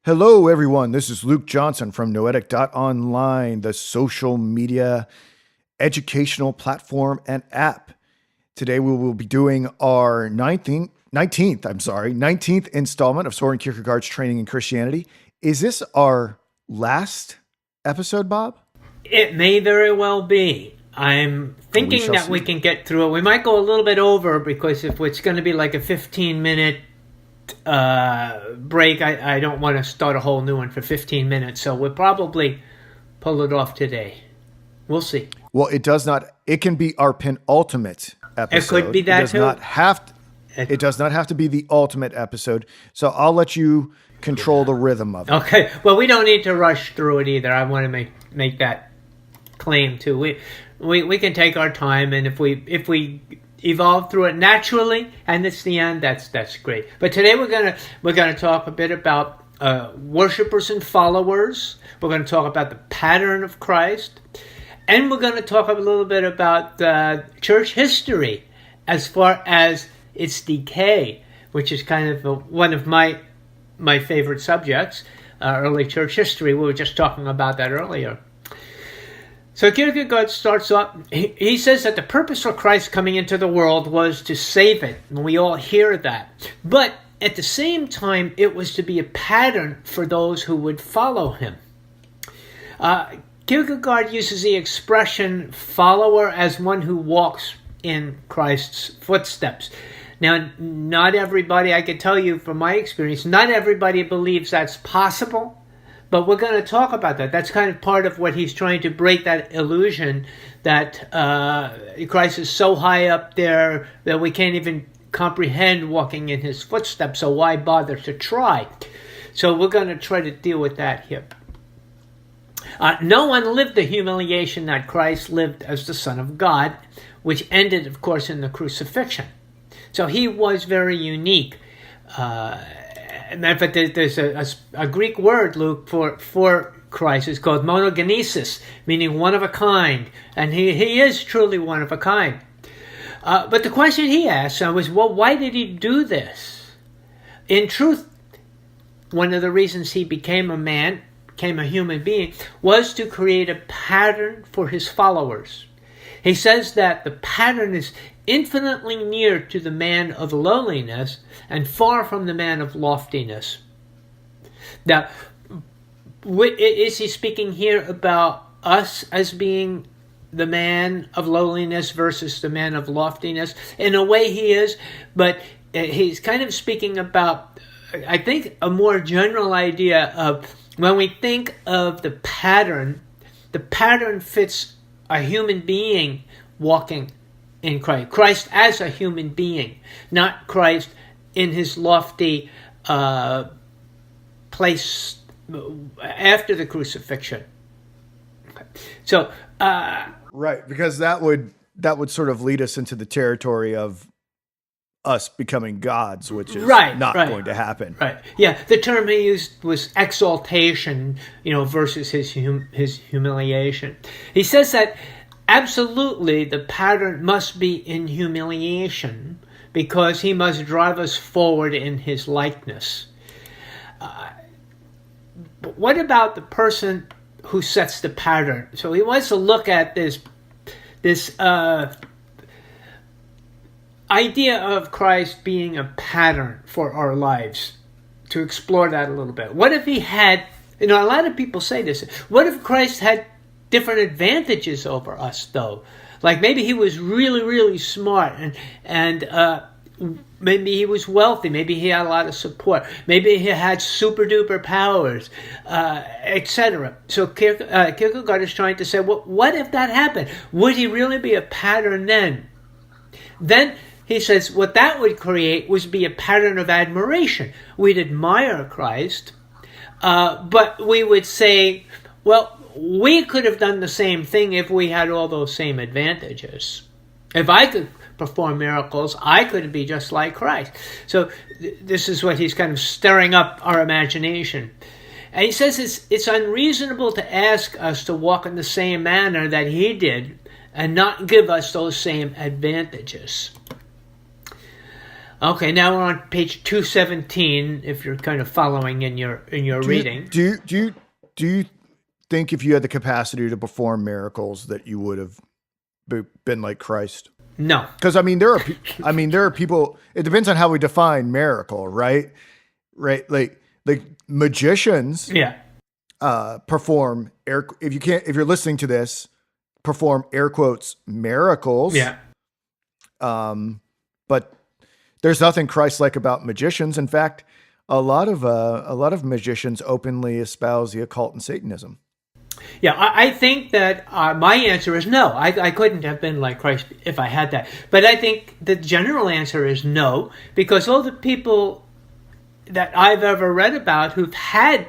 Hello, everyone. This is Luke Johnson from Noetic.online, the social media educational platform and app. Today, we will be doing our 19th installment of Soren Kierkegaard's Training in Christianity. Is this our last episode, Bob? It may very well be. I'm thinking that we can get through it. We might go a little bit over because if it's going to be like a 15-minute break, I don't want to start a whole new one for 15 minutes. So we'll probably pull it off today. We'll see. Well, it can be our penultimate episode. It could be that it does not have to be the ultimate episode. So I'll let you control the rhythm of it. Okay. Well, we don't need to rush through it either. I want to make that claim too. We can take our time, and if we evolve through it naturally and it's the end, that's great. But today we're gonna talk a bit about worshipers and followers. We're going to talk about the pattern of Christ, and we're going to talk a little bit about church history as far as its decay, which is kind of one of my favorite subjects, early church history. We were just talking about that earlier. So Kierkegaard starts off, he says that the purpose for Christ coming into the world was to save it, and we all hear that. But at the same time, it was to be a pattern for those who would follow him. Kierkegaard uses the expression follower as one who walks in Christ's footsteps. Now, not everybody, I can tell you from my experience, not everybody believes that's possible. But we're going to talk about that. That's kind of part of what he's trying to break, that illusion that Christ is so high up there that we can't even comprehend walking in his footsteps, so why bother to try? So we're going to try to deal with that here. No one lived the humiliation that Christ lived as the Son of God, which ended, of course, in the crucifixion. So he was very unique. But there's a Greek word, Luke, for Christ. It's called monogenesis, meaning one of a kind. And he is truly one of a kind. But the question he asked was, well, why did he do this? In truth, one of the reasons he became a man, became a human being, was to create a pattern for his followers. He says that the pattern is infinitely near to the man of lowliness and far from the man of loftiness. Now, is he speaking here about us as being the man of lowliness versus the man of loftiness? In a way he is, but he's kind of speaking about, I think, a more general idea of when we think of the pattern fits a human being walking in Christ. Christ as a human being, not Christ in his lofty place after the crucifixion. Okay. So, right, because that would sort of lead us into the territory of us becoming gods, which is not going to happen. Right. Yeah. The term he used was exaltation, versus his humiliation. He says that absolutely the pattern must be in humiliation because he must drive us forward in his likeness. But what about the person who sets the pattern? So he wants to look at this idea of Christ being a pattern for our lives, to explore that a little bit. What if he had, a lot of people say this, what if Christ had different advantages over us, though? Like maybe he was really, really smart and maybe he was wealthy, maybe he had a lot of support, maybe he had super duper powers, etc. So Kierkegaard is trying to say, well, what if that happened? Would he really be a pattern then? Then he says what that would create was be a pattern of admiration. We'd admire Christ, but we would say, well, we could have done the same thing if we had all those same advantages. If I could perform miracles, I could be just like Christ. So this is what he's kind of stirring up our imagination. And he says it's unreasonable to ask us to walk in the same manner that he did and not give us those same advantages. Okay, now we're on page 217. If you're kind of following in your reading, do you think if you had the capacity to perform miracles that you would have been like Christ? No, because I mean there are people. It depends on how we define miracle, right? Right, like magicians. Yeah. Perform if you're listening to this, perform air quotes miracles. Yeah. But there's nothing Christ-like about magicians. In fact, a lot of magicians openly espouse the occult and Satanism. Yeah, I think that my answer is no. I couldn't have been like Christ if I had that. But I think the general answer is no, because all the people that I've ever read about who've had,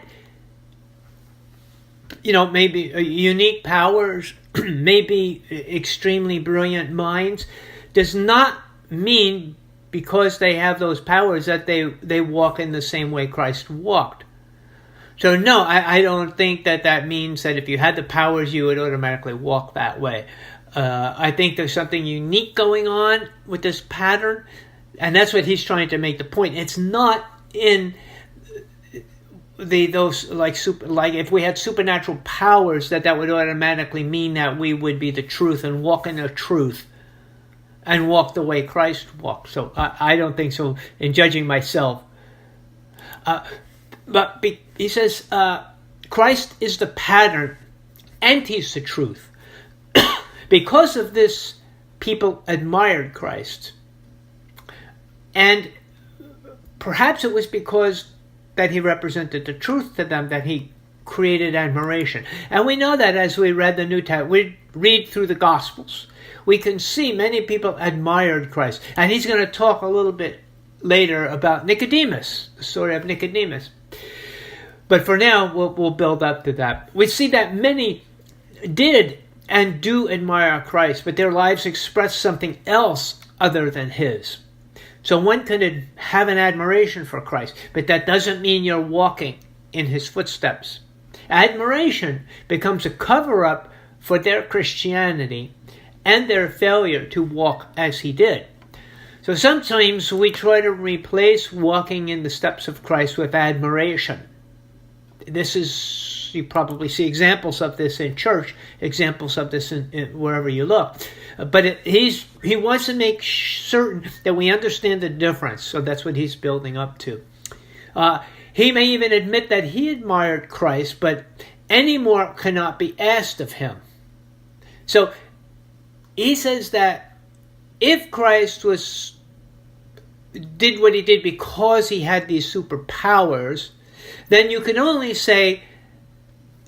maybe unique powers, maybe extremely brilliant minds, does not mean because they have those powers that they walk in the same way Christ walked. So no, I don't think that means that if you had the powers, you would automatically walk that way. I think there's something unique going on with this pattern, and that's what he's trying to make the point. It's not in those like if we had supernatural powers that would automatically mean that we would be the truth and walk in the truth and walk the way Christ walked. So I don't think so in judging myself. But he says Christ is the pattern and he's the truth. Because of this, people admired Christ. And perhaps it was because that he represented the truth to them that he created admiration. And we know that as we read the New Testament, we read through the Gospels, we can see many people admired Christ. And he's going to talk a little bit later about Nicodemus, the story of Nicodemus. But for now, we'll build up to that. We see that many did and do admire Christ, but their lives express something else other than his. So one can have an admiration for Christ, but that doesn't mean you're walking in his footsteps. Admiration becomes a cover-up for their Christianity and their failure to walk as he did. So sometimes we try to replace walking in the steps of Christ with admiration. You probably see examples of this in church, examples of this in wherever you look. But he wants to make certain that we understand the difference. So that's what he's building up to. He may even admit that he admired Christ, but any more cannot be asked of him. So he says that if Christ did what he did because he had these superpowers, then you can only say,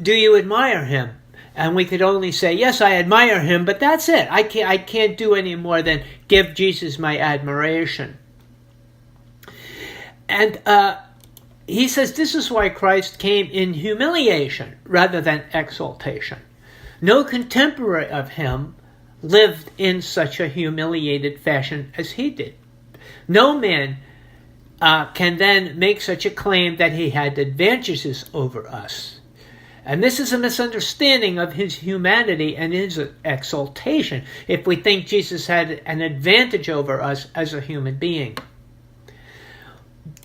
do you admire him? And we could only say, yes, I admire him, but that's it. I can't do any more than give Jesus my admiration. And he says this is why Christ came in humiliation rather than exaltation. No contemporary of him lived in such a humiliated fashion as he did. No man can then make such a claim that he had advantages over us. And this is a misunderstanding of his humanity and his exaltation if we think Jesus had an advantage over us as a human being.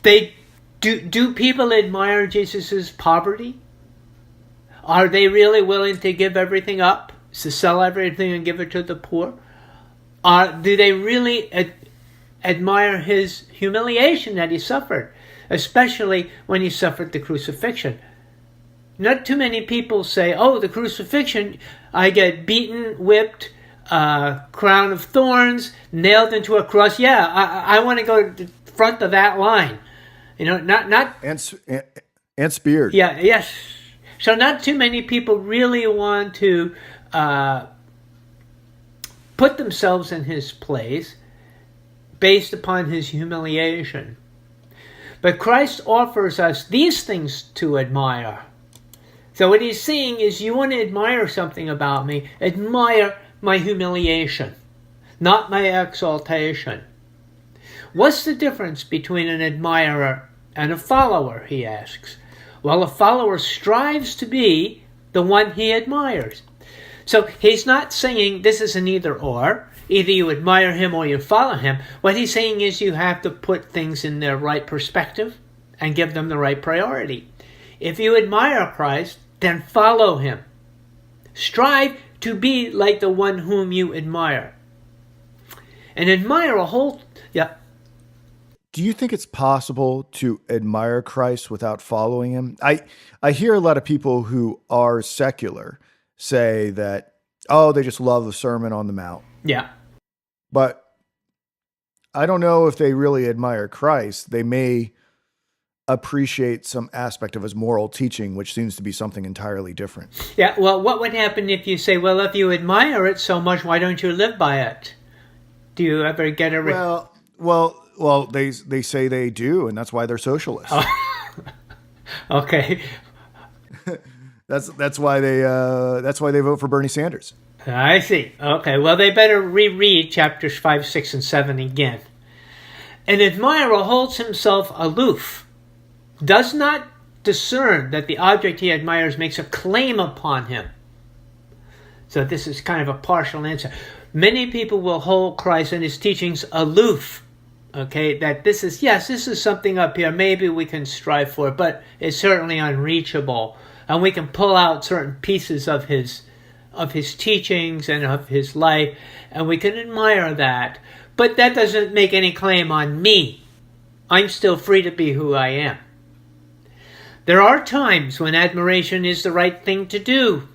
Do people admire Jesus' poverty? Are they really willing to give everything up, to sell everything and give it to the poor? Do they really admire his humiliation that he suffered, especially when he suffered the crucifixion? Not too many people say, oh, the crucifixion, I get beaten, whipped, crown of thorns, nailed into a cross. Yeah, I want to go to the front of that line. Not and speared. Yeah, yes. So not too many people really want to put themselves in his place based upon his humiliation. But Christ offers us these things to admire. So what he's saying is, you want to admire something about me, admire my humiliation, not my exaltation. What's the difference between an admirer and a follower, he asks. Well, a follower strives to be the one he admires. So he's not saying this is an either or. Either you admire him or you follow him. What he's saying is you have to put things in their right perspective and give them the right priority. If you admire Christ, then follow him. Strive to be like the one whom you admire. And admire a whole... Yeah. Do you think it's possible to admire Christ without following him? I hear a lot of people who are secular say that, oh, they just love the Sermon on the Mount. Yeah. But I don't know if they really admire Christ. They may appreciate some aspect of his moral teaching, which seems to be something entirely different. Yeah, well, what would happen if you say, well, if you admire it so much, why don't you live by it? Do you ever get a... Well, they say they do, and that's why they're socialists. Oh. Okay. That's why they vote for Bernie Sanders. I see. Okay, well, they better reread chapters 5, 6, and 7 again. An admirer holds himself aloof, does not discern that the object he admires makes a claim upon him. So this is kind of a partial answer. Many people will hold Christ and his teachings aloof. Okay, that this is something up here. Maybe we can strive for, but it's certainly unreachable. And we can pull out certain pieces of his teachings and of his life, and we can admire that. But that doesn't make any claim on me. I'm still free to be who I am. There are times when admiration is the right thing to do.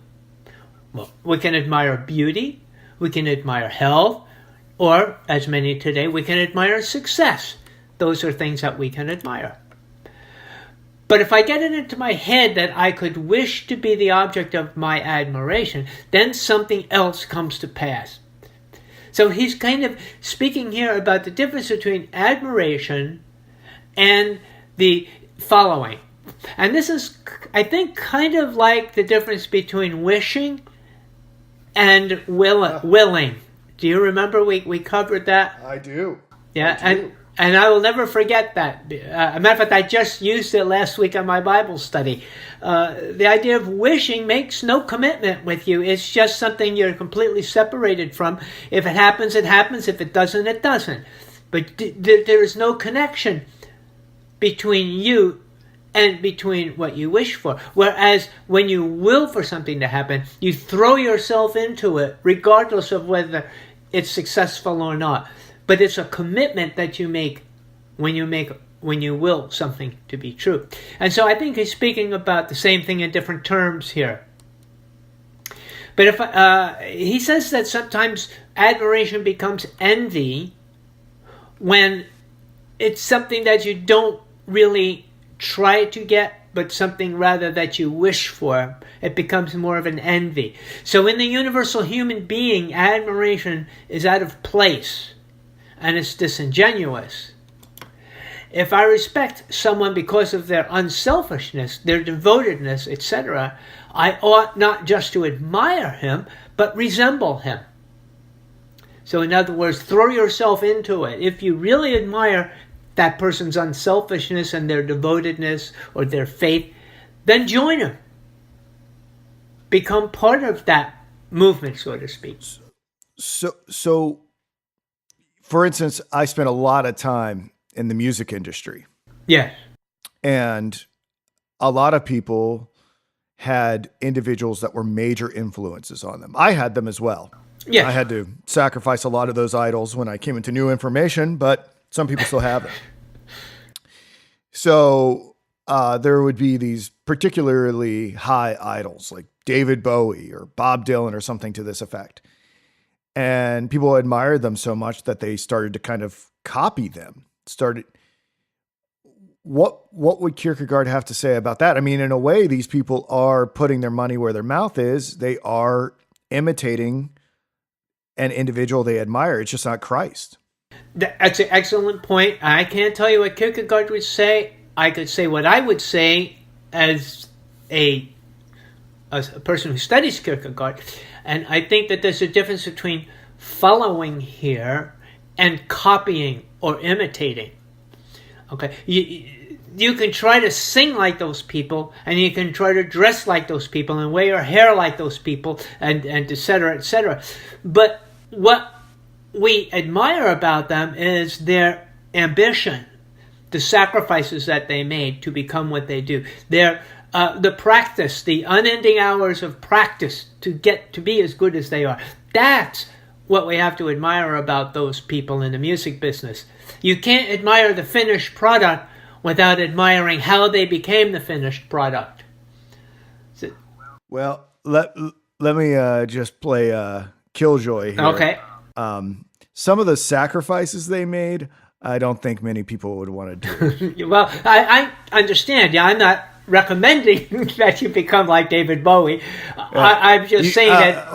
Well, we can admire beauty, we can admire health, or, as many today, we can admire success. Those are things that we can admire. But if I get it into my head that I could wish to be the object of my admiration, then something else comes to pass. So he's kind of speaking here about the difference between admiration and the following. And this is, I think, kind of like the difference between wishing and willing. Do you remember we covered that? I do. Yeah, I do. And I will never forget that. As a matter of fact, I just used it last week on my Bible study. The idea of wishing makes no commitment with you. It's just something you're completely separated from. If it happens, it happens. If it doesn't, it doesn't. But there is no connection between you and between what you wish for. Whereas when you will for something to happen, you throw yourself into it, regardless of whether it's successful or not. But it's a commitment that you make when you will something to be true. And so I think he's speaking about the same thing in different terms here. But if he says that sometimes admiration becomes envy when it's something that you don't really try to get, but something rather that you wish for. It becomes more of an envy. So in the universal human being, admiration is out of place. And it's disingenuous. If I respect someone because of their unselfishness, their devotedness, etc., I ought not just to admire him, but resemble him. So in other words, throw yourself into it. If you really admire that person's unselfishness and their devotedness or their faith, then join him. Become part of that movement, so to speak. So for instance, I spent a lot of time in the music industry. Yes. And a lot of people had individuals that were major influences on them. I had them as well. Yes. I had to sacrifice a lot of those idols when I came into new information, but some people still have them. So there would be these particularly high idols like David Bowie or Bob Dylan or something to this effect. And people admired them so much that they started to kind of copy them. What would Kierkegaard have to say about that? I mean, in a way, these people are putting their money where their mouth is. They are imitating an individual they admire. It's just not Christ. That's an excellent point. I can't tell you what Kierkegaard would say. I could say what I would say as a person who studies Kierkegaard. And I think that there's a difference between following here and copying or imitating. Okay, you can try to sing like those people, and you can try to dress like those people, and wear your hair like those people, and et cetera, et cetera. But what we admire about them is their ambition, the sacrifices that they made to become what they do, the practice, the unending hours of practice to get to be as good as they are. That's what we have to admire about those people in the music business. You can't admire the finished product without admiring how they became the finished product. Well, let me just play Killjoy here. Okay. Some of the sacrifices they made, I don't think many people would want to do. Well, I understand. Yeah, I'm not recommending that you become like David Bowie. I'm just saying that.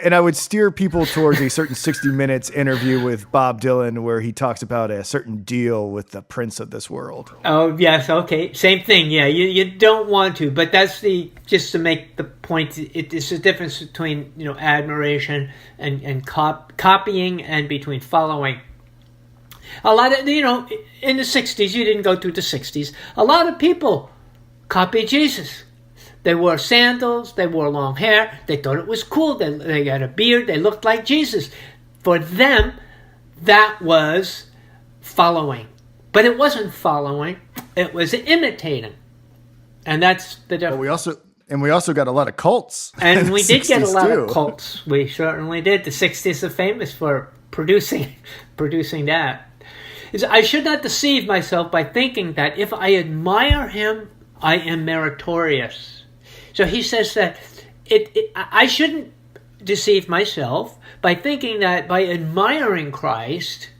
And I would steer people towards a certain 60 Minutes interview with Bob Dylan where he talks about a certain deal with the prince of this world. Oh, yes. Okay. Same thing. Yeah, you don't want to, but that's just to make the point. It's a difference between, admiration and copying and between following. A lot of, in the 60s, you didn't go through the 60s, a lot of people copied Jesus. They wore sandals, they wore long hair, they thought it was cool, they had a beard, they looked like Jesus. For them, that was following. But it wasn't following, it was imitating. And that's the difference. Well, we also got a lot of cults. And we did get a lot of cults. We certainly did. The 60s are famous for producing that. I should not deceive myself by thinking that if I admire him, I am meritorious. So he says that I shouldn't deceive myself by thinking that by admiring Christ,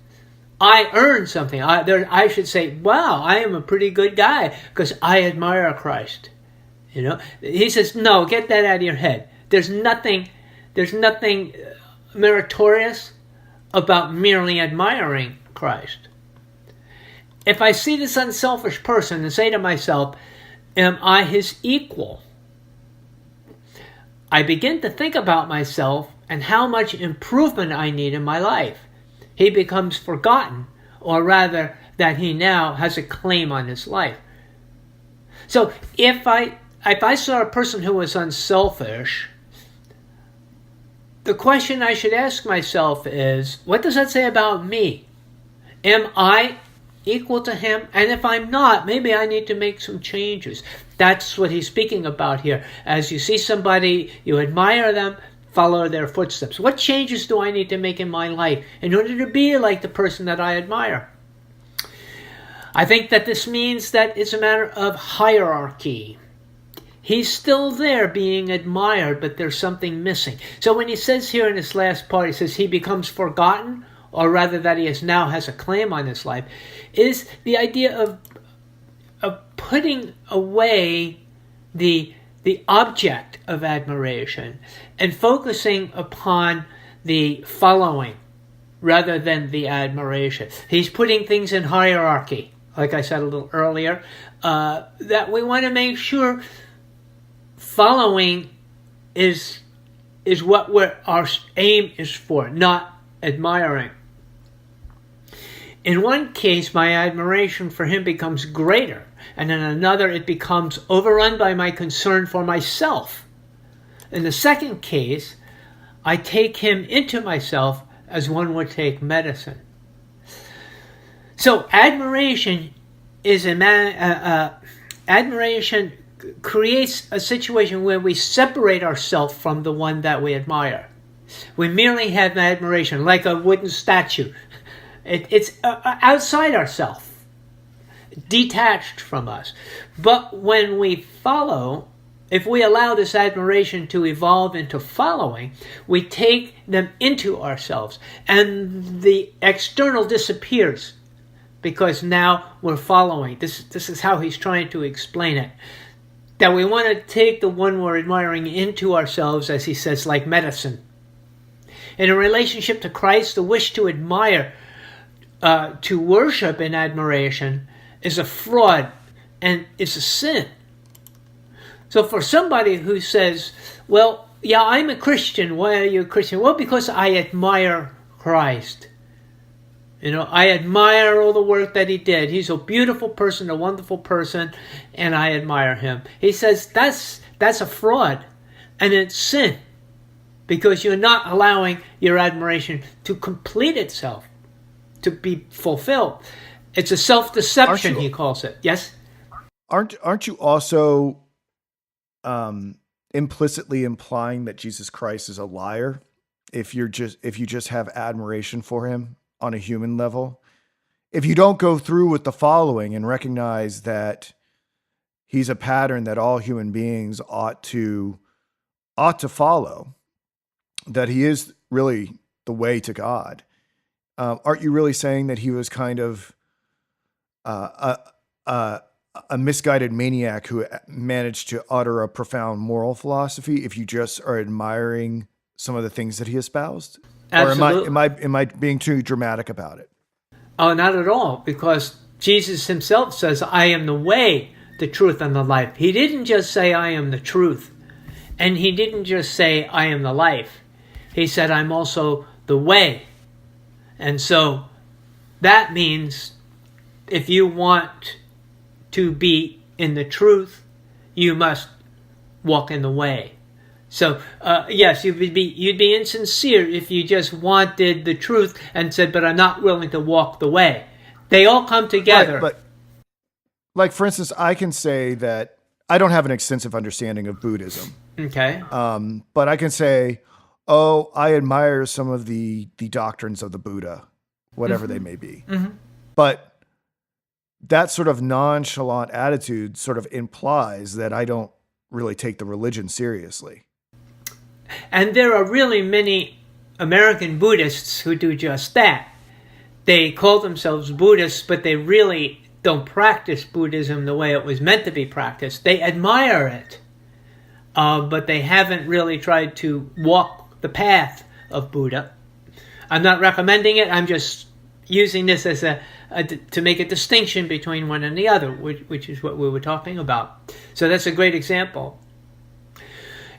I earn something. I should say, wow, I am a pretty good guy because I admire Christ. He says, no, get that out of your head. There's nothing meritorious about merely admiring Christ. If I see this unselfish person and say to myself, am I his equal? I begin to think about myself and how much improvement I need in my life. He becomes forgotten, or rather that he now has a claim on his life. So if I saw a person who was unselfish, the question I should ask myself is, what does that say about me? Am I equal to him? And if I'm not, maybe I need to make some changes. That's what he's speaking about here. As you see somebody, you admire them, follow their footsteps. What changes do I need to make in my life in order to be like the person that I admire? I think that this means that it's a matter of hierarchy. He's still there being admired, but there's something missing. So when he says here in this last part, he says he becomes forgotten, or rather that he now has a claim on his life, is the idea of putting away the object of admiration and focusing upon the following rather than the admiration. He's putting things in hierarchy, like I said a little earlier, that we want to make sure following is what our aim is for, not admiring. In one case, my admiration for him becomes greater, and in another, it becomes overrun by my concern for myself. In the second case, I take him into myself as one would take medicine. So admiration admiration creates a situation where we separate ourselves from the one that we admire. We merely have admiration, like a wooden statue. It's outside ourselves, detached from us. But when we follow, if we allow this admiration to evolve into following, we take them into ourselves. And the external disappears because now we're following. This is how he's trying to explain it. That we want to take the one we're admiring into ourselves, as he says, like medicine. In a relationship to Christ, the wish to admire, to worship in admiration, is a fraud and it's a sin. So for somebody who says, well, yeah, I'm a Christian. Why are you a Christian? Well, because I admire Christ. I admire all the work that he did. He's a beautiful person, a wonderful person, and I admire him. He says that's a fraud, and it's sin. because you're not allowing your admiration to complete itself, to be fulfilled. It's a self-deception, he calls it. Yes? Aren't you also implicitly implying that Jesus Christ is a liar if you just have admiration for him on a human level? If you don't go through with the following and recognize that he's a pattern that all human beings ought to follow, that he is really the way to God, aren't you really saying that he was kind of a misguided maniac who managed to utter a profound moral philosophy if you just are admiring some of the things that he espoused? Absolutely. Or am I being too dramatic about it? Oh, not at all, because Jesus himself says, I am the way, the truth, and the life. He didn't just say, I am the truth. And he didn't just say, I am the life. He said, I'm also the way. And so that means if you want to be in the truth, you must walk in the way. So, yes, you'd be insincere if you just wanted the truth and said, but I'm not willing to walk the way. They all come together. Right, but, like, for instance, I can say that I don't have an extensive understanding of Buddhism. Okay. But I can say, oh, I admire some of the doctrines of the Buddha, whatever they may be. Mm-hmm. But that sort of nonchalant attitude sort of implies that I don't really take the religion seriously. And there are really many American Buddhists who do just that. They call themselves Buddhists, but they really don't practice Buddhism the way it was meant to be practiced. They admire it, but they haven't really tried to walk the path of Buddha. I'm not recommending it. I'm just using this as to make a distinction between one and the other, which is what we were talking about. So that's a great example.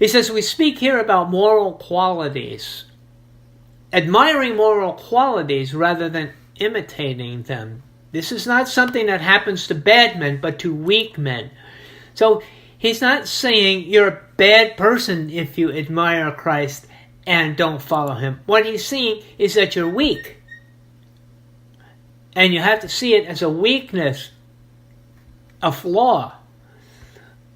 He says, we speak here about moral qualities, admiring moral qualities rather than imitating them. This is not something that happens to bad men, but to weak men. So he's not saying you're a bad person if you admire Christ and don't follow him. What he's saying is that you're weak. And you have to see it as a weakness, a flaw,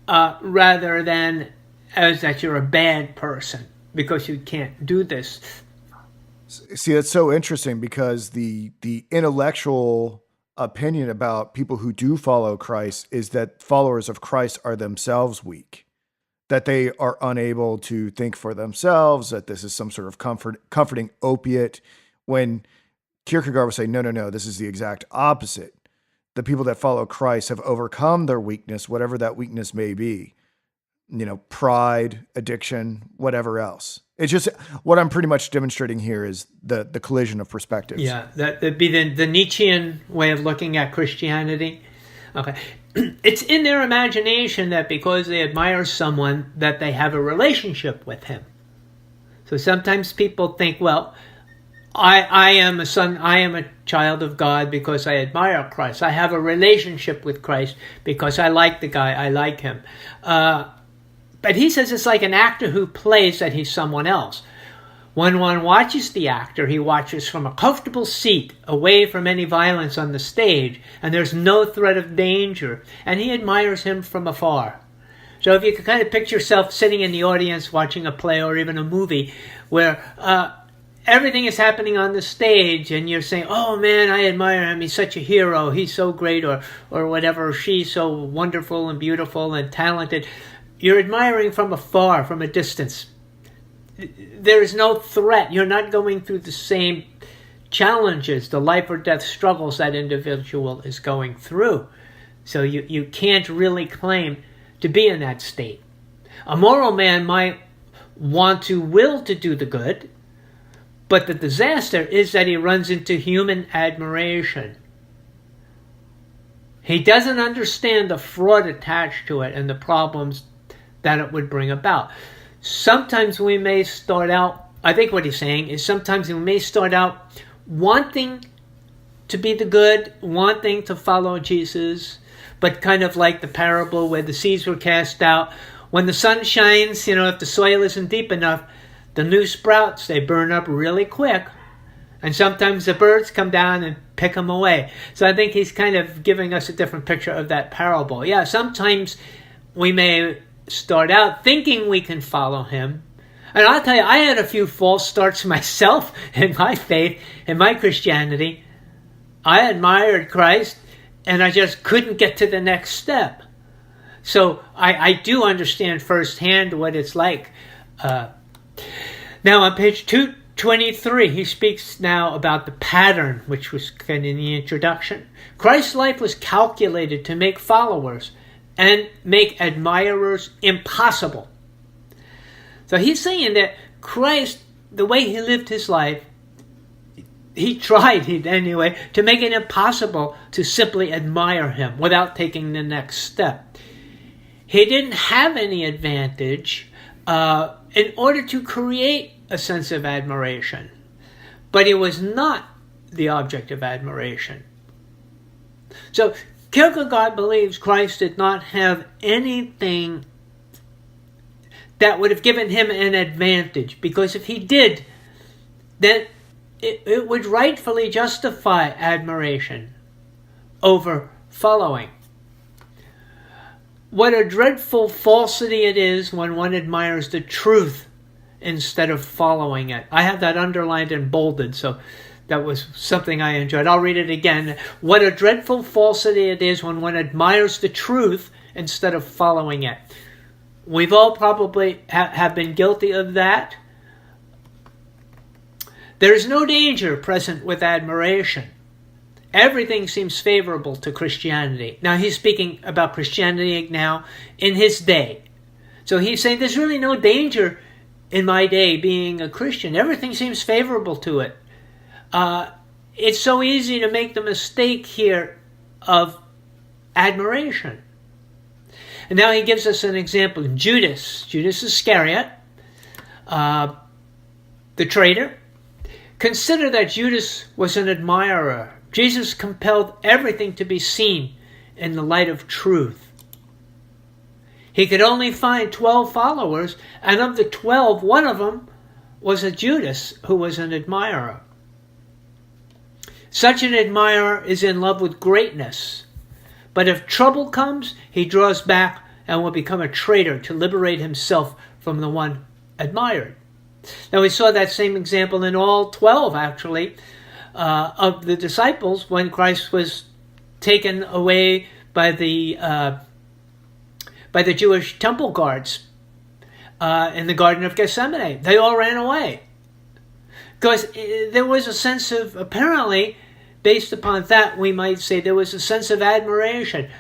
rather than as that you're a bad person because you can't do this. See, that's so interesting because the intellectual opinion about people who do follow Christ is that followers of Christ are themselves weak, that they are unable to think for themselves, that this is some sort of comforting opiate, when Kierkegaard would say, no, this is the exact opposite. The people that follow Christ have overcome their weakness, whatever that weakness may be. Pride, addiction, whatever else. It's just what I'm pretty much demonstrating here is the collision of perspectives. Yeah, that'd be the Nietzschean way of looking at Christianity. Okay. It's in their imagination that because they admire someone that they have a relationship with him. So sometimes people think, well, I am a son, I am a child of God because I admire Christ. I have a relationship with Christ because I like the guy, I like him. But he says it's like an actor who plays that he's someone else. When one watches the actor, he watches from a comfortable seat, away from any violence on the stage, and there's no threat of danger, and he admires him from afar. So if you can kind of picture yourself sitting in the audience watching a play or even a movie where everything is happening on the stage and you're saying, oh man, I admire him, he's such a hero, he's so great, or whatever, she's so wonderful and beautiful and talented. You're admiring from afar, from a distance. There is no threat. You're not going through the same challenges, the life or death struggles that individual is going through. So you can't really claim to be in that state. A moral man might want to will to do the good, but the disaster is that he runs into human admiration. He doesn't understand the fraud attached to it and the problems that it would bring about. Sometimes we may start out, I think what he's saying is sometimes we may start out wanting to be the good, wanting to follow Jesus, but kind of like the parable where the seeds were cast out. When the sun shines, if the soil isn't deep enough, The new sprouts, they burn up really quick. And sometimes the birds come down and pick them away. So I think he's kind of giving us a different picture of that parable. Yeah, sometimes we may start out thinking we can follow him. And I'll tell you, I had a few false starts myself in my faith, in my Christianity. I admired Christ, and I just couldn't get to the next step. So I do understand firsthand what it's like. Now on page 223, he speaks now about the pattern, which was kind of in the introduction. Christ's life was calculated to make followers and make admirers impossible. So he's saying that Christ, the way he lived his life, he tried anyway to make it impossible to simply admire him without taking the next step. He didn't have any advantage in order to create a sense of admiration, but he was not the object of admiration. So Kierkegaard believes Christ did not have anything that would have given him an advantage, because if he did, then it would rightfully justify admiration over following. What a dreadful falsity it is when one admires the truth instead of following it. I have that underlined and bolded, so that was something I enjoyed. I'll read it again. What a dreadful falsity it is when one admires the truth instead of following it. We've all probably have been guilty of that. There is no danger present with admiration. Everything seems favorable to Christianity. Now he's speaking about Christianity now in his day. So he's saying there's really no danger in my day being a Christian. Everything seems favorable to it. It's so easy to make the mistake here of admiration. And now he gives us an example. Judas Iscariot, the traitor. Consider that Judas was an admirer. Jesus compelled everything to be seen in the light of truth. He could only find 12 followers, and of the 12, one of them was a Judas who was an admirer. Such an admirer is in love with greatness. But if trouble comes, he draws back and will become a traitor to liberate himself from the one admired. Now we saw that same example in all 12, actually, of the disciples when Christ was taken away by the Jewish temple guards in the Garden of Gethsemane. They all ran away because there was a sense of, apparently, based upon that, we might say there was a sense of admiration.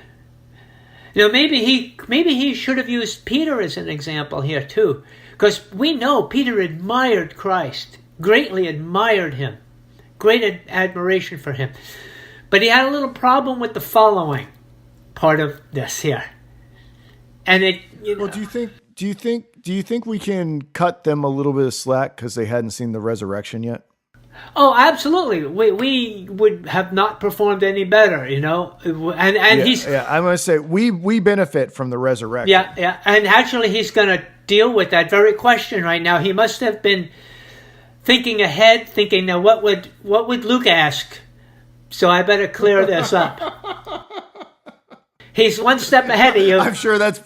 You know, maybe he should have used Peter as an example here too, because we know Peter admired Christ, greatly admired him, great admiration for him, but he had a little problem with the following part of this here, and it. Well, do you think we can cut them a little bit of slack because they hadn't seen the resurrection yet? Oh, absolutely. We would have not performed any better, you know. And he's I'm going to say we benefit from the resurrection. Yeah. And actually, he's going to deal with that very question right now. He must have been thinking ahead, thinking, now what would Luke ask? So I better clear this up. He's one step ahead of you. I'm sure that's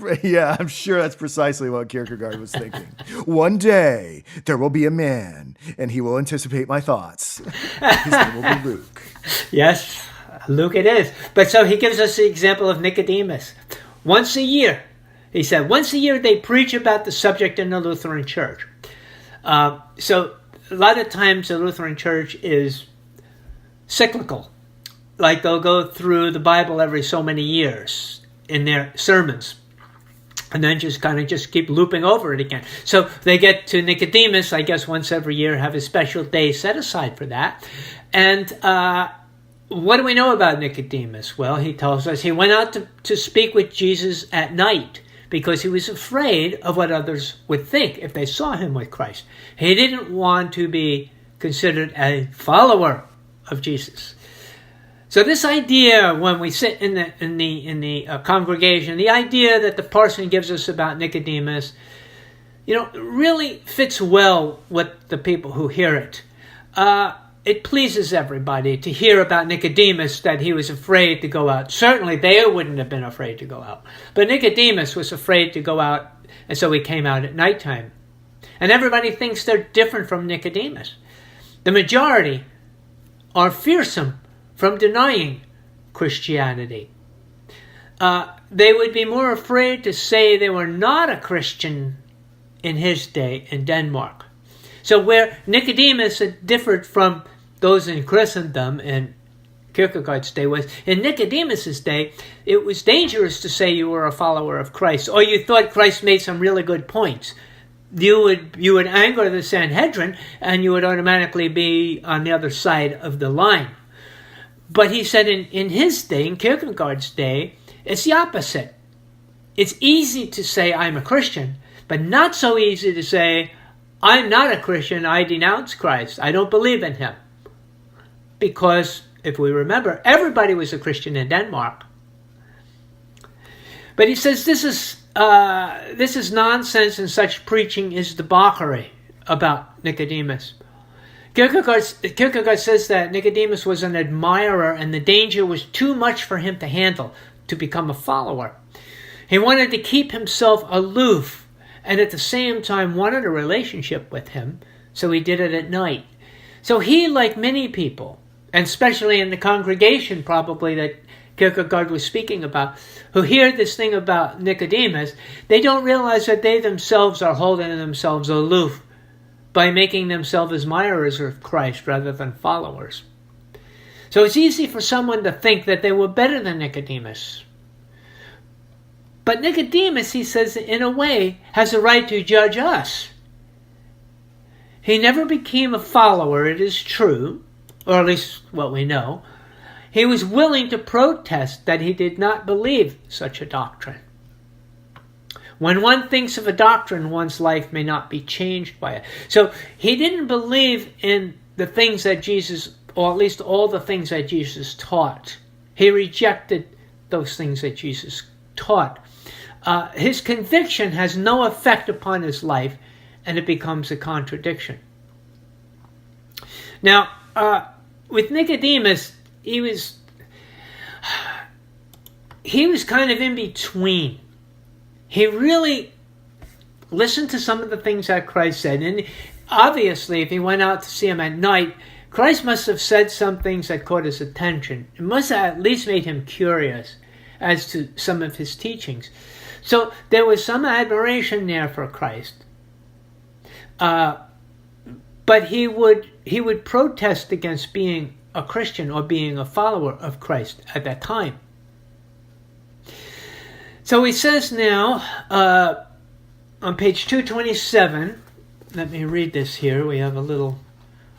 precisely what Kierkegaard was thinking. One day there will be a man, and he will anticipate my thoughts. His name will be Luke. Yes, Luke it is. But so he gives us the example of Nicodemus. Once a year, he said, once a year they preach about the subject in the Lutheran Church. So a lot of times the Lutheran Church is cyclical. Like they'll go through the Bible every so many years in their sermons and then just keep looping over it again. So they get to Nicodemus, I guess once every year, have a special day set aside for that. And what do we know about Nicodemus? Well, he tells us he went out to speak with Jesus at night because he was afraid of what others would think if they saw him with Christ. He didn't want to be considered a follower of Jesus. So this idea, when we sit in the congregation, the idea that the parson gives us about Nicodemus, really fits well with the people who hear it. It pleases everybody to hear about Nicodemus, that he was afraid to go out. Certainly they wouldn't have been afraid to go out. But Nicodemus was afraid to go out, and so he came out at nighttime. And everybody thinks they're different from Nicodemus. The majority are fearsome from denying Christianity. They would be more afraid to say they were not a Christian in his day in Denmark. So where Nicodemus had differed from those in Christendom in Kierkegaard's day was, in Nicodemus's day, it was dangerous to say you were a follower of Christ, or you thought Christ made some really good points. You would anger the Sanhedrin, and you would automatically be on the other side of the line. But he said in his day, in Kierkegaard's day, it's the opposite. It's easy to say I'm a Christian, but not so easy to say I'm not a Christian, I denounce Christ, I don't believe in him. Because, if we remember, everybody was a Christian in Denmark. But he says this is nonsense, and such preaching is debauchery about Nicodemus. Kierkegaard says that Nicodemus was an admirer, and the danger was too much for him to handle to become a follower. He wanted to keep himself aloof, and at the same time wanted a relationship with him, so he did it at night. So he, like many people, and especially in the congregation probably that Kierkegaard was speaking about, who hear this thing about Nicodemus, they don't realize that they themselves are holding themselves aloof by making themselves admirers of Christ rather than followers. So it's easy for someone to think that they were better than Nicodemus. But Nicodemus, he says, in a way, has a right to judge us. He never became a follower, it is true, or at least what we know. He was willing to protest that he did not believe such a doctrine. When one thinks of a doctrine, one's life may not be changed by it. So he didn't believe in the things that Jesus, or at least all the things that Jesus taught. He rejected those things that Jesus taught. His conviction has no effect upon his life, and it becomes a contradiction. Now, with Nicodemus, he was kind of in between. He really listened to some of the things that Christ said, and obviously, if he went out to see him at night, Christ must have said some things that caught his attention. It must have at least made him curious as to some of his teachings. So there was some admiration there for Christ. But he would protest against being a Christian or being a follower of Christ at that time. So he says now, on page 227, let me read this here. We have a little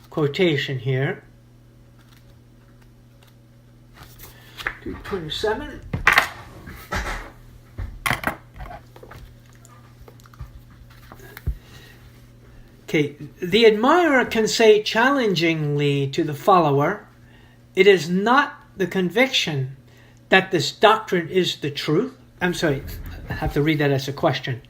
quotation here. 227. Okay, the admirer can say challengingly to the follower, it is not the conviction that this doctrine is the truth. I'm sorry, I have to read that as a question.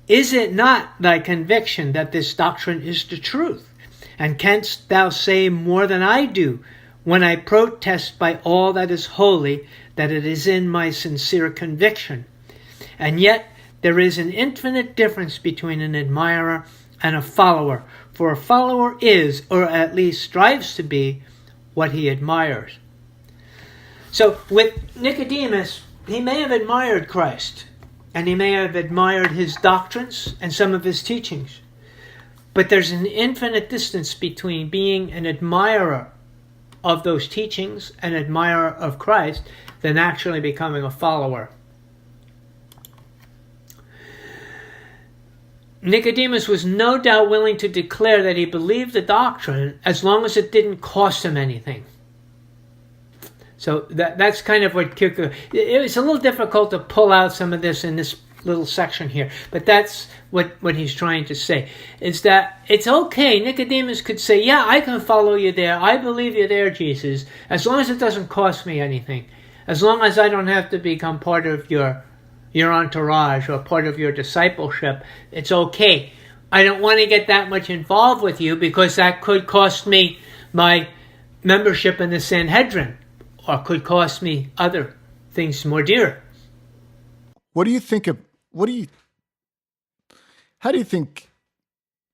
Is it not thy conviction that this doctrine is the truth? And canst thou say more than I do when I protest by all that is holy that it is in my sincere conviction? And yet there is an infinite difference between an admirer and a follower, for a follower is, or at least strives to be, what he admires. So with Nicodemus, he may have admired Christ, and he may have admired his doctrines and some of his teachings. But there's an infinite distance between being an admirer of those teachings, an admirer of Christ, than actually becoming a follower. Nicodemus was no doubt willing to declare that he believed the doctrine as long as it didn't cost him anything. So that's kind of what Kierkegaard... It's a little difficult to pull out some of this in this little section here, but that's what he's trying to say, is that it's okay. Nicodemus could say, yeah, I can follow you there. I believe you there, Jesus, as long as it doesn't cost me anything, as long as I don't have to become part of your your entourage or part of your discipleship, it's okay. I don't want to get that much involved with you because that could cost me my membership in the Sanhedrin, or could cost me other things more dear. What do you think of, how do you think,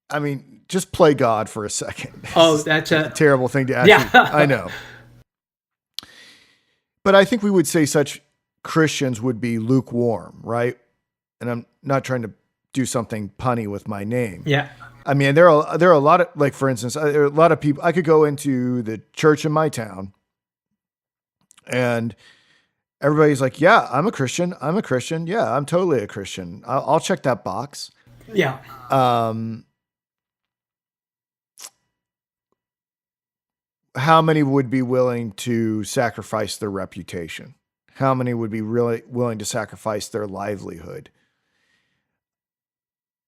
I mean, just play God for a second. Oh, that's a terrible thing to ask. Yeah. I know. But I think we would say such Christians would be lukewarm, right? And I'm not trying to do something punny with my name. Yeah. I mean, there are a lot of, like, for instance, there are a lot of people. I could go into the church in my town, and everybody's like, "Yeah, I'm a Christian. I'm a Christian. Yeah, I'm totally a Christian. I'll check that box." Yeah. How many would be willing to sacrifice their reputation? How many would be really willing to sacrifice their livelihood?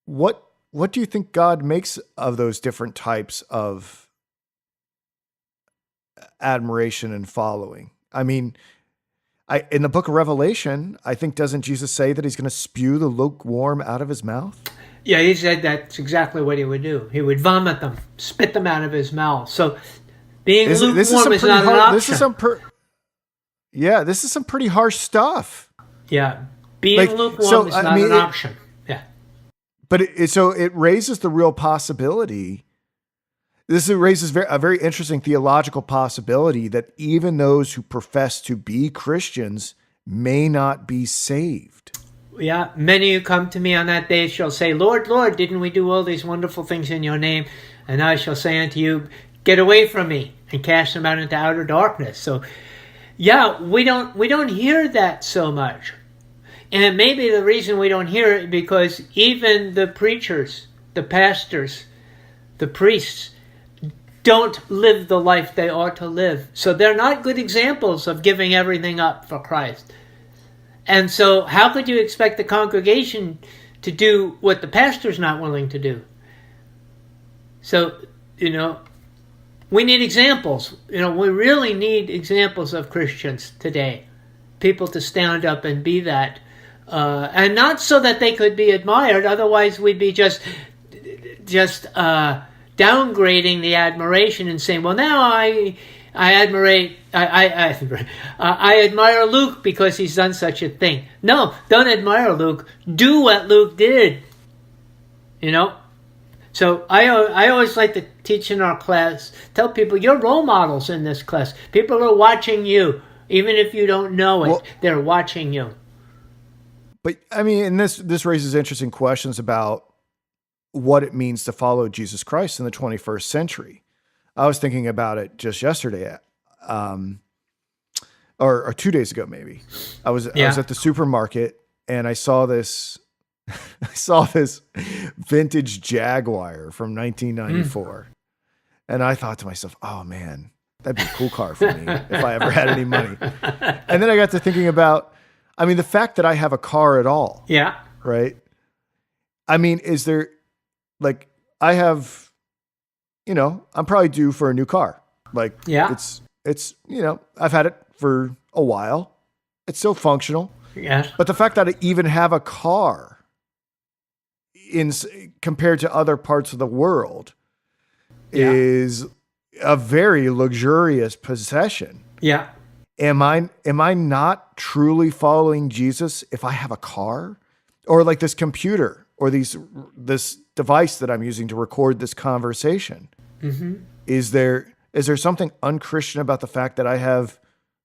What do you think God makes of those different types of admiration and following? I mean, in the book of Revelation, I think, doesn't Jesus say that he's going to spew the lukewarm out of his mouth? Yeah, he said that's exactly what he would do. He would vomit them, spit them out of his mouth. So being lukewarm is not an option. This is some pretty harsh stuff. Yeah, being lukewarm is not an option. Yeah. But it raises the real possibility. This raises a very interesting theological possibility that even those who profess to be Christians may not be saved. Yeah, many who come to me on that day shall say, Lord, Lord, didn't we do all these wonderful things in your name? And I shall say unto you, get away from me, and cast them out into outer darkness. So, yeah, we don't hear that so much. And maybe the reason we don't hear it because even the preachers, the pastors, the priests don't live the life they ought to live. So they're not good examples of giving everything up for Christ. And so how could you expect the congregation to do what the pastor's not willing to do? So, we need examples. We really need examples of Christians today. People to stand up and be that. And not so that they could be admired. Otherwise, we'd be just downgrading the admiration and saying, well, now I admire Luke because he's done such a thing. No, don't admire Luke. Do what Luke did. So I always like to teach in our class, tell people you're role models in this class. People are watching you. Even if you don't know it, they're watching you. But I mean, and this raises interesting questions about what it means to follow Jesus Christ in the 21st century. I was thinking about it just yesterday, or 2 days ago, maybe. I was at the supermarket and I saw this vintage Jaguar from 1994. And I thought to myself, oh man, that'd be a cool car for me if I ever had any money. And then I got to thinking about, I mean, the fact that I have a car at all. Yeah. Right. I mean, is there, like, I have, I'm probably due for a new car. Like, it's, I've had it for a while. It's still functional. Yeah. But the fact that I even have a car compared to other parts of the world is a very luxurious possession. Yeah. Am I not truly following Jesus if I have a car? Or like this computer or this device that I'm using to record this conversation? Mm-hmm. Is there something unchristian about the fact that I have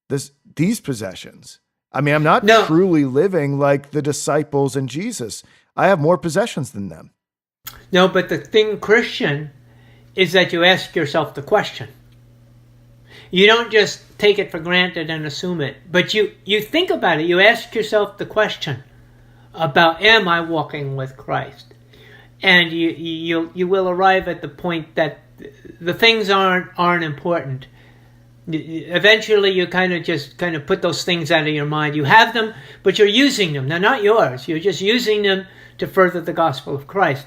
these possessions? I mean, I'm not truly living like the disciples and Jesus. I have more possessions than them. No, but the thing Christian is that you ask yourself the question. You don't just take it for granted and assume it, but you think about it. You ask yourself the question about, am I walking with Christ? And you will arrive at the point that the things aren't important. Eventually, you kind of put those things out of your mind. You have them, but you're using them. They're not yours. You're just using them to further the gospel of Christ.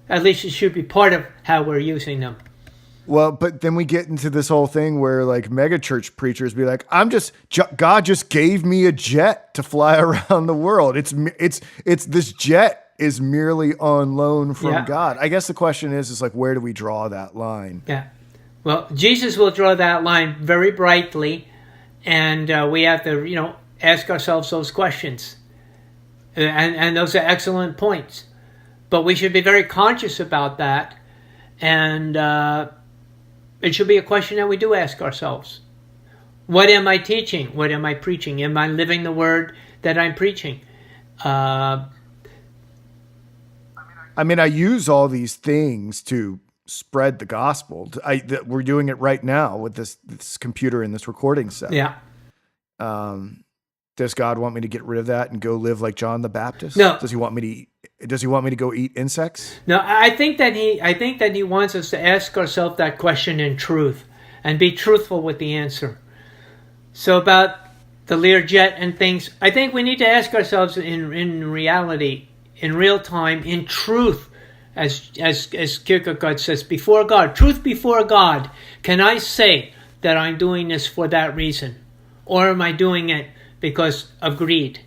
At least it should be part of how we're using them. Well, but then we get into this whole thing where like megachurch preachers be like, God just gave me a jet to fly around the world. It's this jet is merely on loan from God. I guess the question is like, where do we draw that line? Yeah. Well, Jesus will draw that line very brightly, and we have to, ask ourselves those questions. And those are excellent points. But we should be very conscious about that, and it should be a question that we do ask ourselves. What am I teaching? What am I preaching? Am I living the word that I'm preaching? I use all these things to spread the gospel. We're doing it right now with this computer and this recording set. Yeah. Does God want me to get rid of that and go live like John the Baptist? No. Does he want me to go eat insects? No, I think that he wants us to ask ourselves that question in truth and be truthful with the answer. So about the Learjet and things, I think we need to ask ourselves in reality, in real time, in truth, as Kierkegaard says, before God, truth before God. Can I say that I'm doing this for that reason? Or am I doing it because of greed?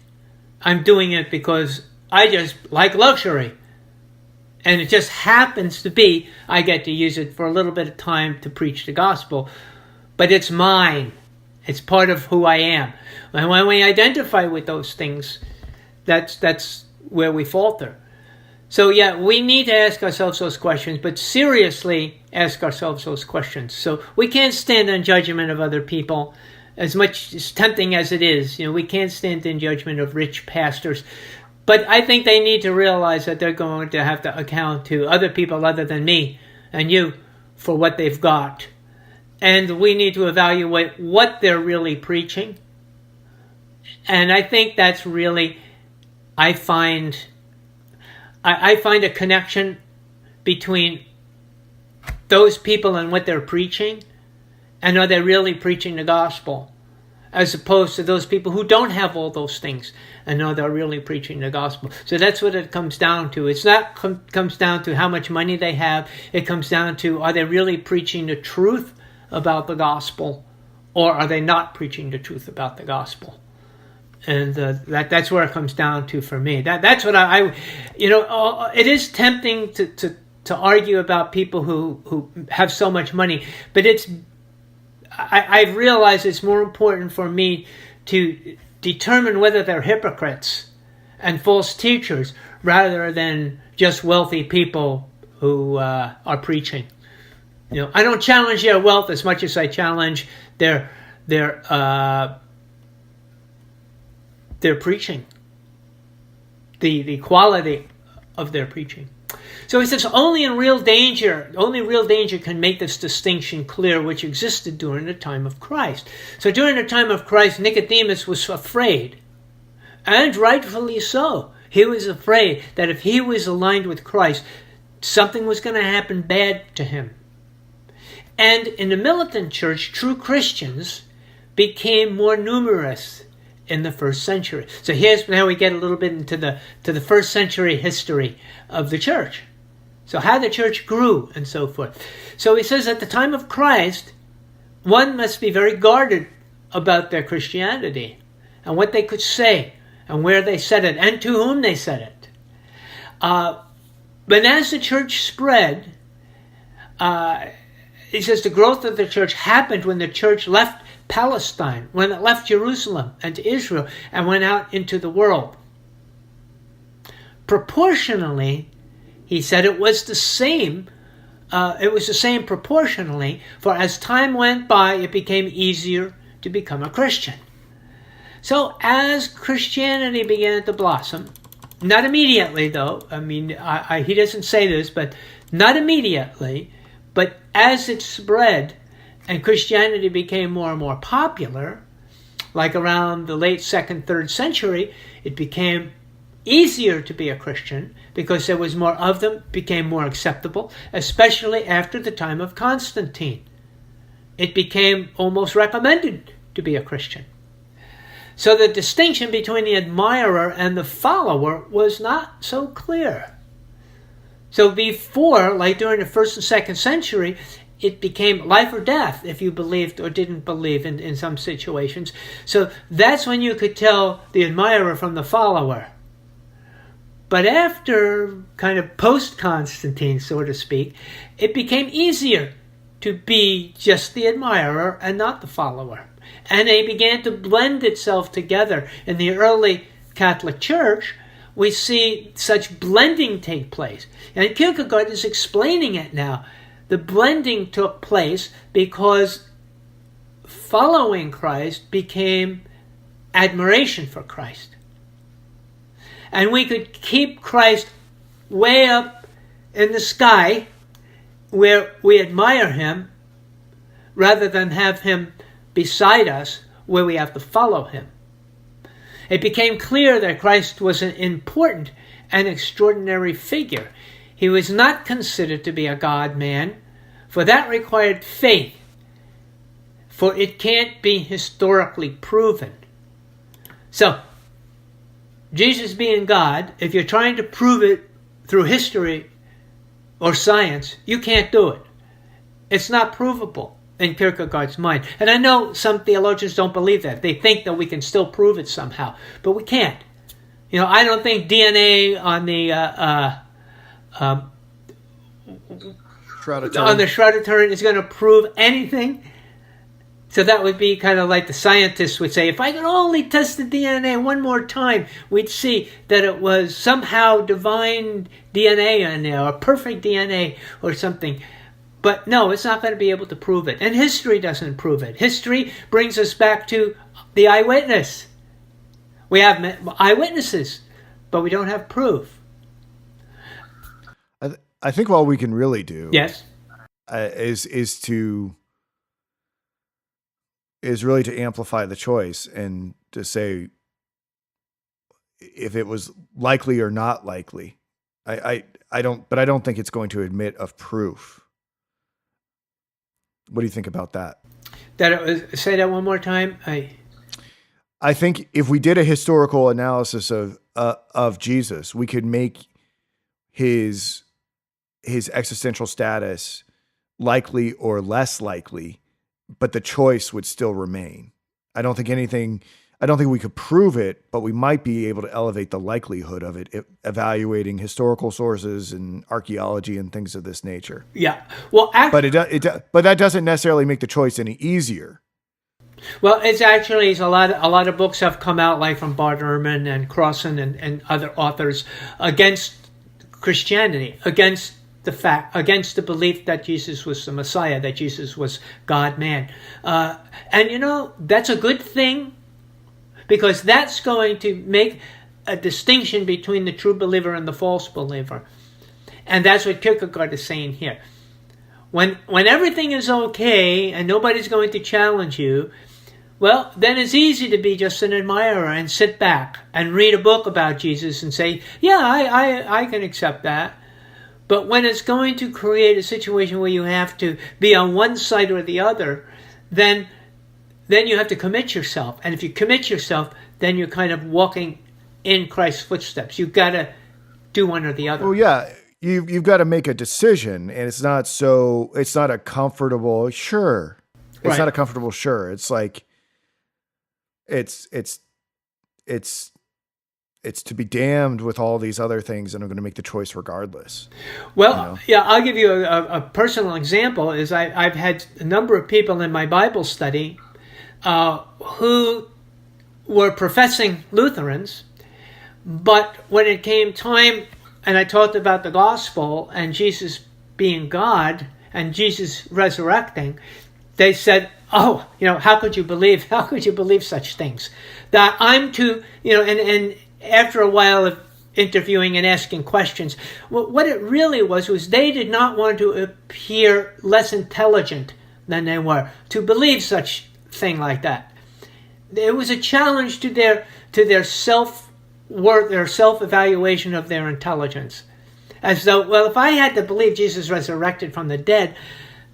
I'm doing it because I just like luxury. And it just happens to be I get to use it for a little bit of time to preach the gospel. But it's mine. It's part of who I am. And when we identify with those things, that's where we falter. So yeah, we need to ask ourselves those questions, but seriously ask ourselves those questions. So we can't stand in judgment of other people, as much as tempting as it is. We can't stand in judgment of rich pastors. But I think they need to realize that they're going to have to account to other people other than me and you for what they've got. And we need to evaluate what they're really preaching. And I think that's really, I find a connection between those people and what they're preaching, and are they really preaching the gospel, as opposed to those people who don't have all those things and know they're really preaching the gospel. So that's what it comes down to. It's not comes down to how much money they have. It comes down to, are they really preaching the truth about the gospel, or are they not preaching the truth about the gospel? And that's where it comes down to for me. That's what it is tempting to argue about people who have so much money, but I've realized it's more important for me to determine whether they're hypocrites and false teachers rather than just wealthy people who are preaching. I don't challenge their wealth as much as I challenge their preaching, the quality of their preaching. So he says, only real danger can make this distinction clear, which existed during the time of Christ. So during the time of Christ, Nicodemus was afraid, and rightfully so. He was afraid that if he was aligned with Christ, something was going to happen bad to him. And in the militant church, true Christians became more numerous in the first century. So here's now we get a little bit into the first century history of the church. So how the church grew and so forth. So he says at the time of Christ, one must be very guarded about their Christianity and what they could say and where they said it and to whom they said it. But as the church spread, he says the growth of the church happened when the church left Palestine, when it left Jerusalem and Israel and went out into the world. Proportionally, he said it was the same. It was the same proportionally, for as time went by, it became easier to become a Christian. So as Christianity began to blossom, not immediately though, he doesn't say this, but not immediately, but as it spread and Christianity became more and more popular, like around the late 2nd, 3rd century, it became easier to be a Christian because there was more of them, became more acceptable, especially after the time of Constantine. It became almost recommended to be a Christian. So the distinction between the admirer and the follower was not so clear. So before, like during the 1st and 2nd century, it became life or death if you believed or didn't believe in some situations. So that's when you could tell the admirer from the follower. But after kind of post-Constantine, so to speak, it became easier to be just the admirer and not the follower. And they began to blend itself together. In the early Catholic Church, we see such blending take place. And Kierkegaard is explaining it now. The blending took place because following Christ became admiration for Christ. And we could keep Christ way up in the sky where we admire him rather than have him beside us where we have to follow him. It became clear that Christ was an important and extraordinary figure. He was not considered to be a God-man, for that required faith, for it can't be historically proven. So, Jesus being God, if you're trying to prove it through history or science, you can't do it. It's not provable in Kierkegaard's mind. And I know some theologians don't believe that. They think that we can still prove it somehow, but we can't. I don't think DNA on the shrouded turret is going to prove anything. So that would be kind of like the scientists would say, if I could only test the DNA one more time, we'd see that it was somehow divine DNA in there, or perfect DNA or something. But no, it's not going to be able to prove it. And history doesn't prove it. History brings us back to the eyewitness. We have eyewitnesses, but we don't have proof. I think all we can really do yes, is really to amplify the choice and to say if it was likely or not likely. I don't think it's going to admit of proof. What do you think about that? Say that one more time. I think if we did a historical analysis of Jesus, we could make his existential status likely or less likely, but the choice would still remain. I don't think we could prove it, but we might be able to elevate the likelihood of it, evaluating historical sources and archaeology and things of this nature. Yeah. Well, but that doesn't necessarily make the choice any easier. Well, it's a lot of books have come out, like from Bart Ehrman and Crossan and other authors, against Christianity, against the belief that Jesus was the Messiah, that Jesus was God-man. And that's a good thing, because that's going to make a distinction between the true believer and the false believer. And that's what Kierkegaard is saying here. When everything is okay and nobody's going to challenge you, well, then it's easy to be just an admirer and sit back and read a book about Jesus and say, yeah, I can accept that. But when it's going to create a situation where you have to be on one side or the other, then you have to commit yourself. And if you commit yourself, then you're kind of walking in Christ's footsteps. You've got to do one or the other. Well, yeah, you've got to make a decision, and it's not a comfortable sure. It's right. Not a comfortable sure. It's like it's to be damned with all these other things, and I'm going to make the choice regardless. Well, yeah, I'll give you a personal example. Is I've had a number of people in my Bible study who were professing Lutherans, but when it came time and I talked about the gospel and Jesus being God and Jesus resurrecting, they said, oh, how could you believe such things? That I'm too, and after a while of interviewing and asking questions, what it really was they did not want to appear less intelligent than they were, to believe such thing like that. It was a challenge to their self-worth, their self-evaluation of their intelligence. As though, well, if I had to believe Jesus resurrected from the dead,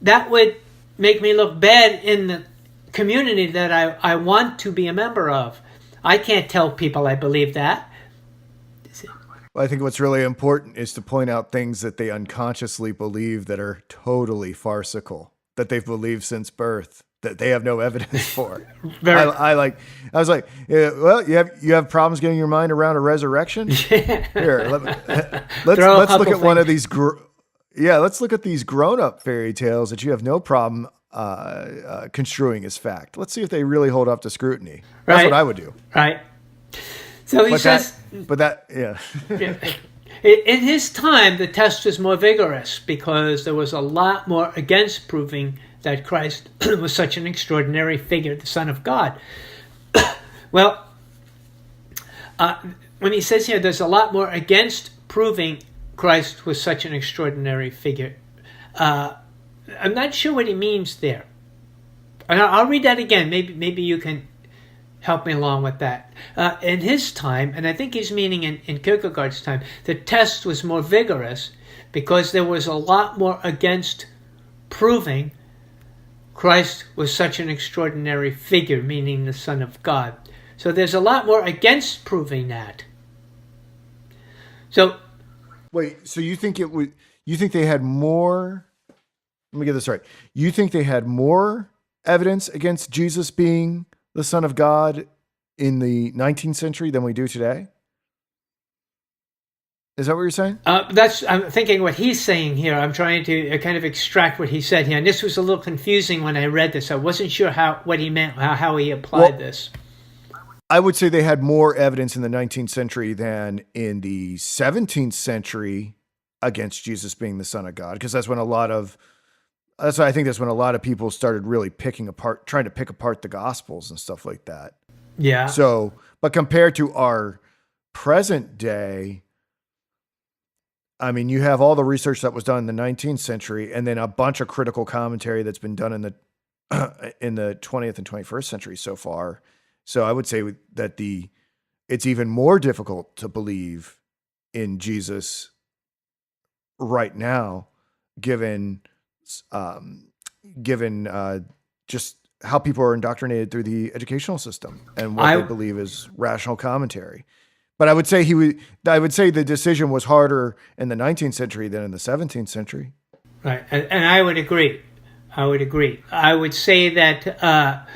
that would make me look bad in the community that I want to be a member of. I can't tell people I believe that. I think what's really important is to point out things that they unconsciously believe that are totally farcical, that they've believed since birth, that they have no evidence for. I was like, yeah, well, you have problems getting your mind around a resurrection? Here, let's look at one of these. Let's look at these grown-up fairy tales that you have no problem construing as fact. Let's see if they really hold up to scrutiny. That's what I would do. Right. So he says, yeah. In his time, the test was more vigorous because there was a lot more against proving that Christ was such an extraordinary figure, the Son of God. Well, when he says here, there's a lot more against proving Christ was such an extraordinary figure. I'm not sure what he means there. And I'll read that again. Maybe you can help me along with that. In his time, and I think he's meaning in Kierkegaard's time, the test was more vigorous because there was a lot more against proving Christ was such an extraordinary figure, meaning the Son of God. So there's a lot more against proving that. So, wait. So you think they had more? Let me get this right. You think they had more evidence against Jesus being the Son of God in the 19th century than we do today? Is that what you're saying? I'm thinking what he's saying here. I'm trying to kind of extract what he said here. And this was a little confusing when I read this. I wasn't sure what he meant, how he applied this. I would say they had more evidence in the 19th century than in the 17th century against Jesus being the Son of God, because that's when a lot of people started really trying to pick apart the Gospels and stuff like that. Yeah. So, but compared to our present day, I mean, you have all the research that was done in the 19th century, and then a bunch of critical commentary that's been done in the 20th and 21st century so far. So I would say that it's even more difficult to believe in Jesus right now, given just how people are indoctrinated through the educational system and what they believe is rational commentary. But I would say the decision was harder in the 19th century than in the 17th century. Right, and I would agree. I would say that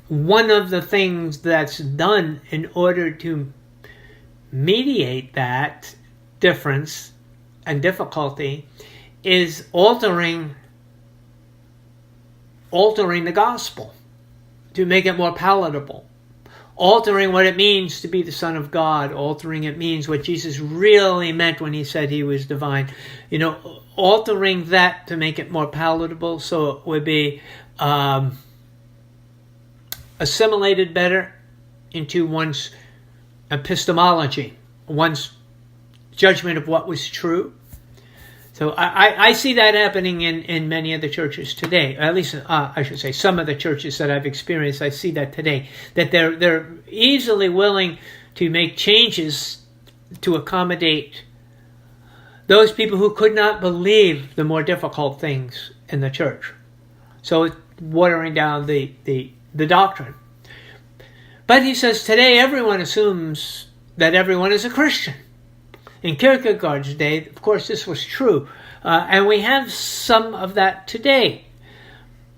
one of the things that's done in order to mediate that difference and difficulty is altering the gospel to make it more palatable, altering what it means to be the Son of God, altering it means what Jesus really meant when he said he was divine, altering that to make it more palatable so it would be assimilated better into one's epistemology, one's judgment of what was true. So I see that happening in many of the churches today. At least I should say some of the churches that I've experienced. I see that today, that they're easily willing to make changes to accommodate those people who could not believe the more difficult things in the church. So it's watering down the doctrine. But he says today everyone assumes that everyone is a Christian. In Kierkegaard's day, of course, this was true. And we have some of that today.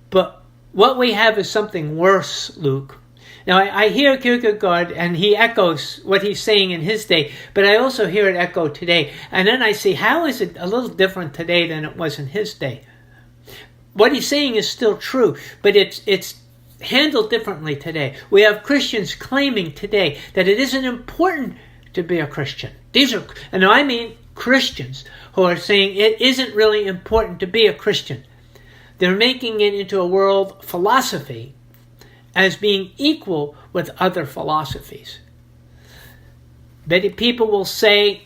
But what we have is something worse, Luke. Now, I hear Kierkegaard, and he echoes what he's saying in his day, but I also hear it echo today. And then I see, how is it a little different today than it was in his day? What he's saying is still true, but it's handled differently today. We have Christians claiming today that it isn't important to be a Christian. And I mean Christians who are saying it isn't really important to be a Christian. They're making it into a world philosophy as being equal with other philosophies. Many people will say,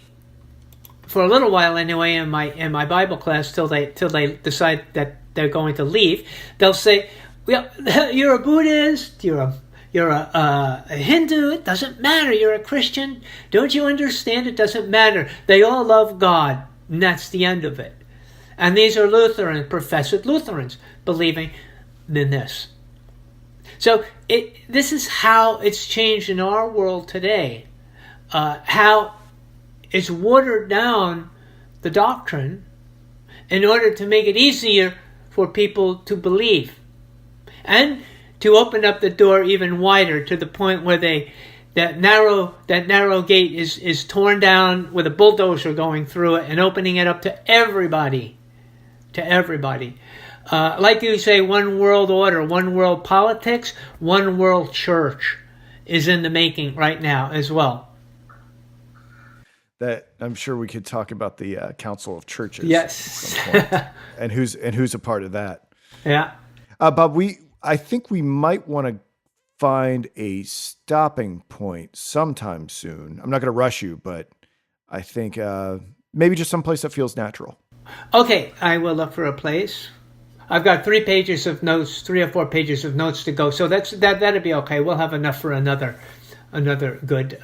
for a little while anyway, in my Bible class, till they decide that they're going to leave, they'll say, "Well, you're a Buddhist, you're a Hindu, it doesn't matter. You're a Christian. Don't you understand? It doesn't matter. They all love God, and that's the end of it." And these are professed Lutherans, believing in this. So this is how it's changed in our world today. How is watered down the doctrine in order to make it easier for people to believe, and to open up the door even wider to the point where that narrow gate is torn down with a bulldozer going through it and opening it up to everybody. Like you say, one world order, one world politics, one world church is in the making right now as well. That I'm sure we could talk about the Council of Churches. Yes. At some point, and who's a part of that. Yeah. Bob, I think we might want to find a stopping point sometime soon. I'm not going to rush you, but I think maybe just someplace that feels natural. Okay, I will look for a place. I've got 3 or 4 pages of notes to go, so that'll be okay. We'll have enough for another good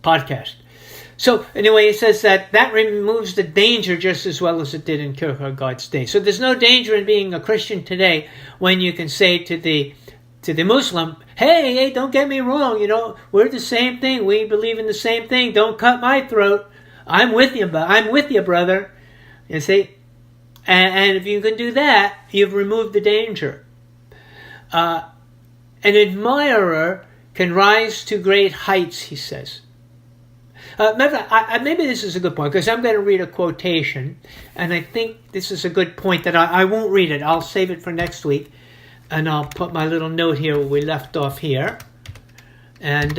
podcast. So anyway, it says that removes the danger just as well as it did in Kierkegaard's day. So there's no danger in being a Christian today when you can say to the Muslim, hey, don't get me wrong, we're the same thing. We believe in the same thing. Don't cut my throat. I'm with you, brother. You see? And if you can do that, you've removed the danger. An admirer can rise to great heights, he says. Maybe this is a good point, because I'm going to read a quotation, and I think this is a good point that I won't read it. I'll save it for next week, and I'll put my little note here where we left off here. And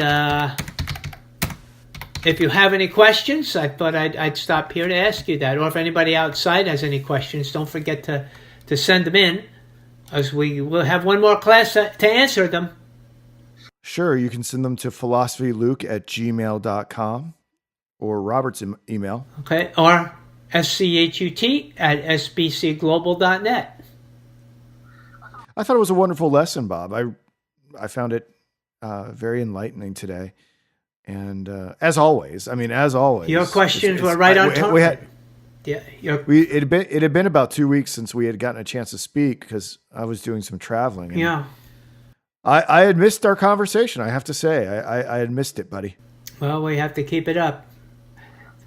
if you have any questions, I thought I'd stop here to ask you that. Or if anybody outside has any questions, don't forget to send them in, as we will have one more class to answer them. Sure, you can send them to philosophyluke@gmail.com or Robert's email. Okay, or schut@sbcglobal.net. I thought it was a wonderful lesson, Bob. I found it very enlightening today. And as always, your questions were right on target. It had been about 2 weeks since we had gotten a chance to speak because I was doing some traveling. Yeah. I had missed our conversation, I have to say. I had missed it, buddy. Well, we have to keep it up.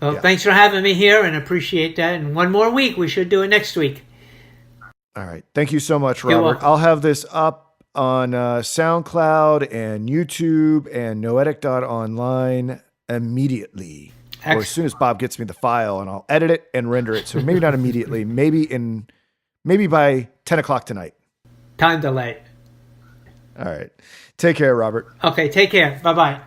Well, Thanks for having me here, and appreciate that. And one more week. We should do it next week. All right. Thank you so much, Robert. I'll have this up on SoundCloud and YouTube and Noetic.online immediately. Excellent. Or as soon as Bob gets me the file, and I'll edit it and render it. So maybe not immediately, maybe by 10 o'clock tonight. Time delay. All right. Take care, Robert. Okay, take care. Bye-bye.